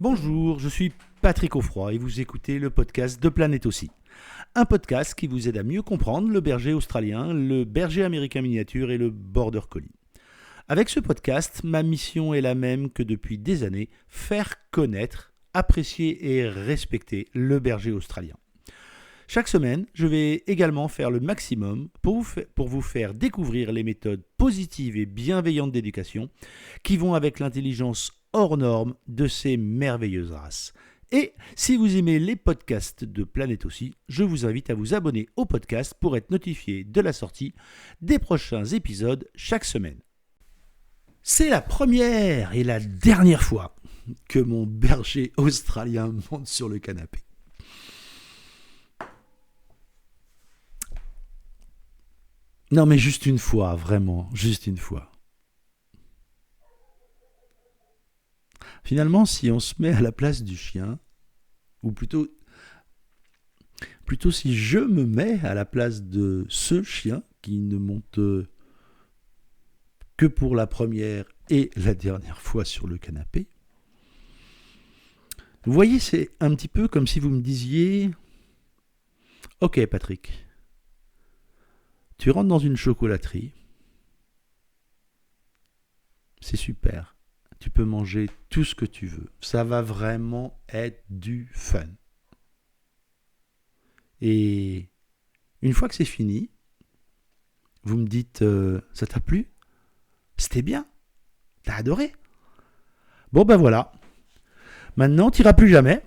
Bonjour, je suis Patrick Offroy et vous écoutez le podcast de Planète aussi. Un podcast qui vous aide à mieux comprendre le berger australien, le berger américain miniature et le border collie. Avec ce podcast, ma mission est la même que depuis des années, faire connaître, apprécier et respecter le berger australien. Chaque semaine, je vais également faire le maximum pour vous faire découvrir les méthodes positives et bienveillantes d'éducation qui vont avec l'intelligence hors norme de ces merveilleuses races. Et si vous aimez les podcasts de Planète aussi, je vous invite à vous abonner au podcast pour être notifié de la sortie des prochains épisodes chaque semaine. C'est la première et la dernière fois que mon berger australien monte sur le canapé. Non mais juste une fois, vraiment, juste une fois. Finalement, si on se met à la place du chien, ou plutôt si je me mets à la place de ce chien qui ne monte que pour la première et la dernière fois sur le canapé, vous voyez, c'est un petit peu comme si vous me disiez « Ok Patrick, tu rentres dans une chocolaterie, c'est super. Tu peux manger tout ce que tu veux. Ça va vraiment être du fun. Et une fois que c'est fini, vous me dites ça t'a plu ? C'était bien ? T'as adoré ? Bon ben voilà. Maintenant, t'iras plus jamais.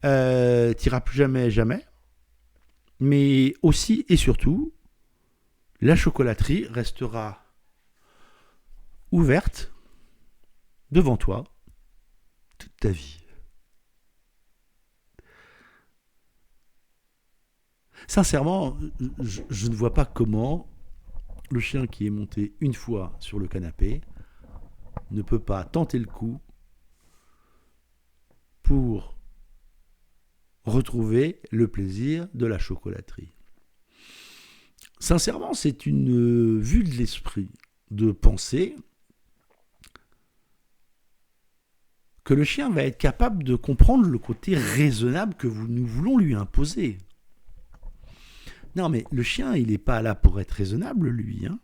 T'iras plus jamais. Mais aussi et surtout, la chocolaterie restera ouverte devant toi toute ta vie. Sincèrement, je ne vois pas comment le chien qui est monté une fois sur le canapé ne peut pas tenter le coup pour retrouver le plaisir de la chocolaterie. Sincèrement, c'est une vue de l'esprit de penser que le chien va être capable de comprendre le côté raisonnable que nous voulons lui imposer. Non, mais le chien, il n'est pas là pour être raisonnable, lui. Hein.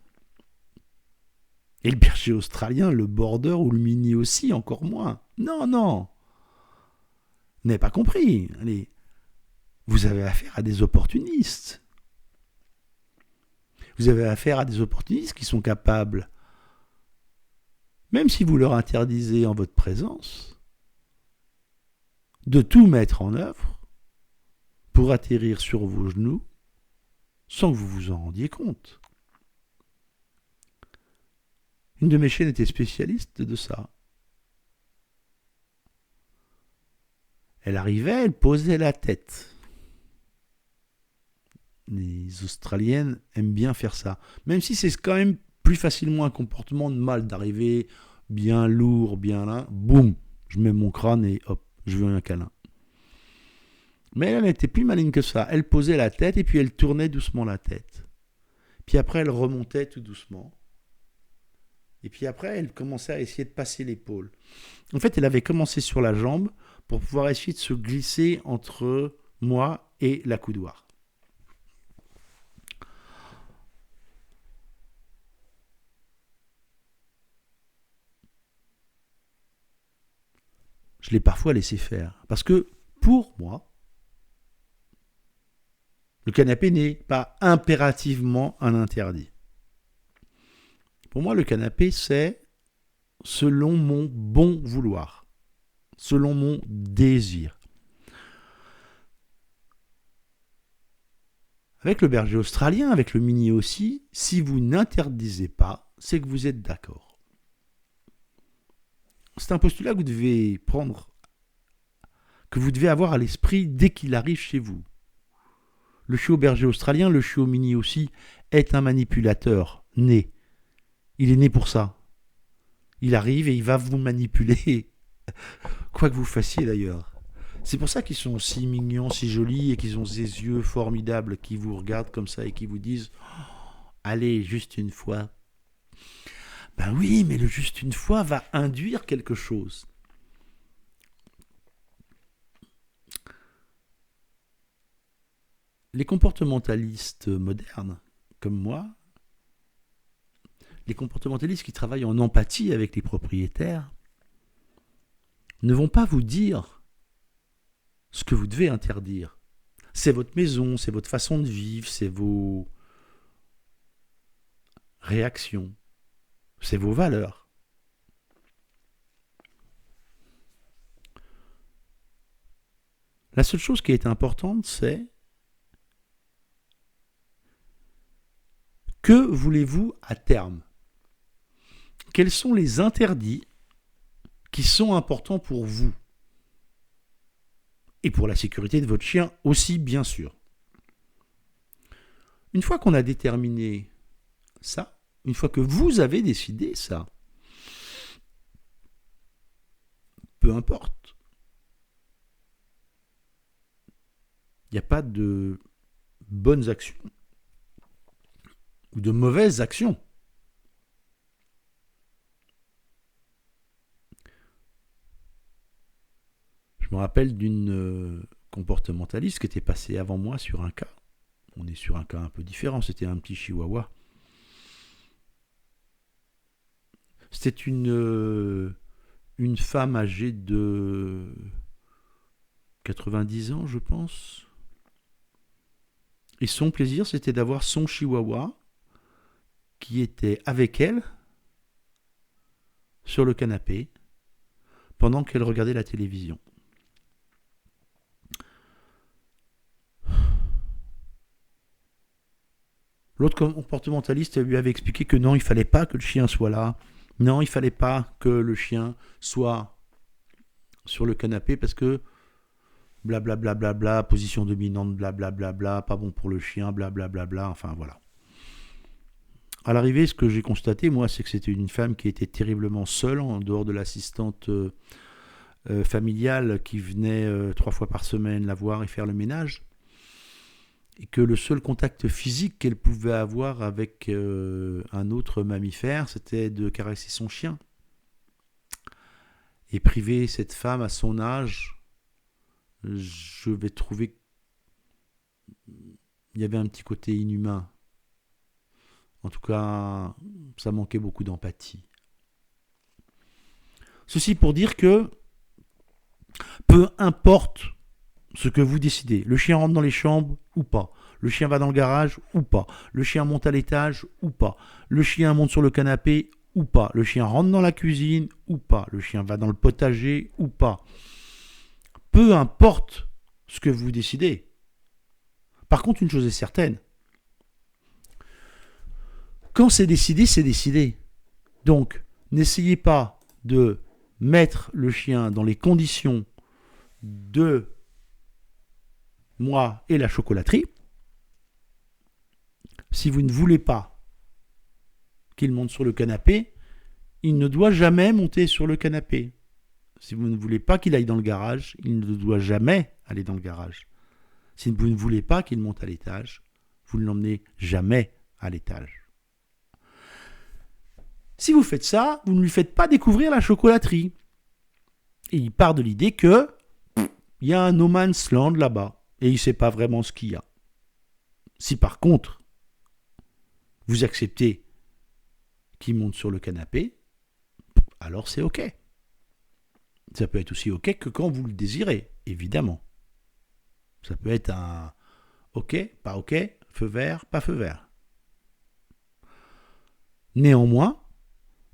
Et le berger australien, le border ou le mini aussi, encore moins. Non. Vous n'avez pas compris. Allez, vous avez affaire à des opportunistes. Vous avez affaire à des opportunistes qui sont capables, même si vous leur interdisez en votre présence, de tout mettre en œuvre pour atterrir sur vos genoux sans que vous vous en rendiez compte. Une de mes chaînes était spécialiste de ça. Elle arrivait, elle posait la tête. Les Australiennes aiment bien faire ça. Même si c'est quand même plus facilement un comportement de mâle d'arriver bien lourd, bien là, boum, je mets mon crâne et hop, je veux un câlin. Mais elle était plus maligne que ça. Elle posait la tête et puis elle tournait doucement la tête. Puis après, elle remontait tout doucement. Et puis après, elle commençait à essayer de passer l'épaule. En fait, elle avait commencé sur la jambe pour pouvoir essayer de se glisser entre moi et la coudoir. Je l'ai parfois laissé faire. Parce que, pour moi, le canapé n'est pas impérativement un interdit. Pour moi, le canapé, c'est selon mon bon vouloir, selon mon désir. Avec le berger australien, avec le mini aussi, si vous n'interdisez pas, c'est que vous êtes d'accord. C'est un postulat que vous devez prendre, que vous devez avoir à l'esprit dès qu'il arrive chez vous. Le chiot berger australien, le chiot mini aussi, est un manipulateur né. Il est né pour ça. Il arrive et il va vous manipuler. Quoi que vous fassiez d'ailleurs. C'est pour ça qu'ils sont si mignons, si jolis et qu'ils ont ces yeux formidables qui vous regardent comme ça et qui vous disent « Allez, juste une fois ». Ben oui, mais le juste une fois va induire quelque chose. Les comportementalistes modernes, comme moi, les comportementalistes qui travaillent en empathie avec les propriétaires, ne vont pas vous dire ce que vous devez interdire. C'est votre maison, c'est votre façon de vivre, c'est vos réactions, c'est vos valeurs. La seule chose qui est importante, c'est que voulez-vous à terme ? Quels sont les interdits qui sont importants pour vous ? Et pour la sécurité de votre chien aussi, bien sûr. Une fois qu'on a déterminé ça, une fois que vous avez décidé ça, peu importe. Il n'y a pas de bonnes actions ou de mauvaises actions. Je me rappelle d'une comportementaliste qui était passée avant moi sur un cas. On est sur un cas un peu différent, c'était un petit chihuahua. C'était une femme âgée de 90 ans, je pense. Et son plaisir, c'était d'avoir son chihuahua qui était avec elle sur le canapé pendant qu'elle regardait la télévision. L'autre comportementaliste lui avait expliqué que non, il ne fallait pas que le chien soit là. Non, il ne fallait pas que le chien soit sur le canapé parce que blablabla, bla, bla, bla, position dominante, blablabla, bla, bla, pas bon pour le chien, blablabla, bla, enfin voilà. À l'arrivée, ce que j'ai constaté, moi, c'est que c'était une femme qui était terriblement seule, en dehors de l'assistante familiale qui venait 3 fois par semaine la voir et faire le ménage. Et que le seul contact physique qu'elle pouvait avoir avec un autre mammifère, c'était de caresser son chien. Et priver cette femme à son âge, je vais trouver qu'il y avait un petit côté inhumain. En tout cas, ça manquait beaucoup d'empathie. Ceci pour dire que peu importe ce que vous décidez, le chien rentre dans les chambres ou pas, le chien va dans le garage ou pas, le chien monte à l'étage ou pas, le chien monte sur le canapé ou pas, le chien rentre dans la cuisine ou pas, le chien va dans le potager ou pas. Peu importe ce que vous décidez. Par contre, une chose est certaine. Quand c'est décidé, c'est décidé. Donc, n'essayez pas de mettre le chien dans les conditions de moi et la chocolaterie. Si vous ne voulez pas qu'il monte sur le canapé, il ne doit jamais monter sur le canapé. Si vous ne voulez pas qu'il aille dans le garage, il ne doit jamais aller dans le garage. Si vous ne voulez pas qu'il monte à l'étage, vous ne l'emmenez jamais à l'étage. Si vous faites ça, vous ne lui faites pas découvrir la chocolaterie. Et il part de l'idée que il y a un no man's land là-bas et il ne sait pas vraiment ce qu'il y a. Si par contre, vous acceptez qu'il monte sur le canapé, alors c'est OK. Ça peut être aussi OK que quand vous le désirez, évidemment. Ça peut être un OK, pas OK, feu vert, pas feu vert. Néanmoins,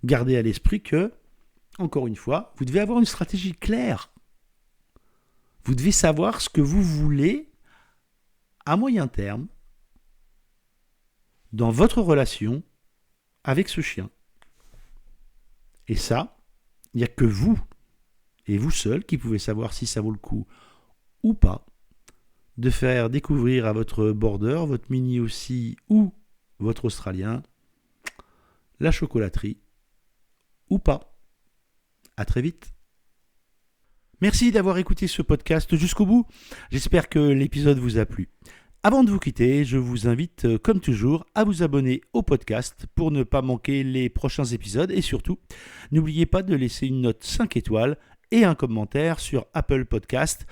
gardez à l'esprit que, encore une fois, vous devez avoir une stratégie claire. Vous devez savoir ce que vous voulez à moyen terme dans votre relation avec ce chien. Et ça, il n'y a que vous et vous seul qui pouvez savoir si ça vaut le coup ou pas de faire découvrir à votre border, votre mini aussi ou votre australien la chocolaterie ou pas. À très vite. Merci d'avoir écouté ce podcast jusqu'au bout. J'espère que l'épisode vous a plu. Avant de vous quitter, je vous invite, comme toujours, à vous abonner au podcast pour ne pas manquer les prochains épisodes et surtout, n'oubliez pas de laisser une note 5 étoiles et un commentaire sur Apple Podcast.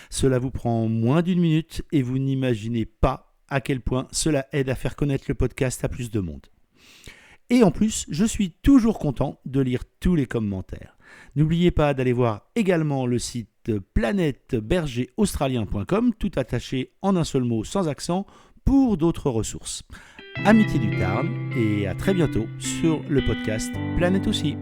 Cela vous prend moins d'1 minute et vous n'imaginez pas à quel point cela aide à faire connaître le podcast à plus de monde. Et en plus, je suis toujours content de lire tous les commentaires. N'oubliez pas d'aller voir également le site planètebergeraustralien.com, tout attaché en un seul mot sans accent, pour d'autres ressources. Amitié du Tarn et à très bientôt sur le podcast Planète aussi.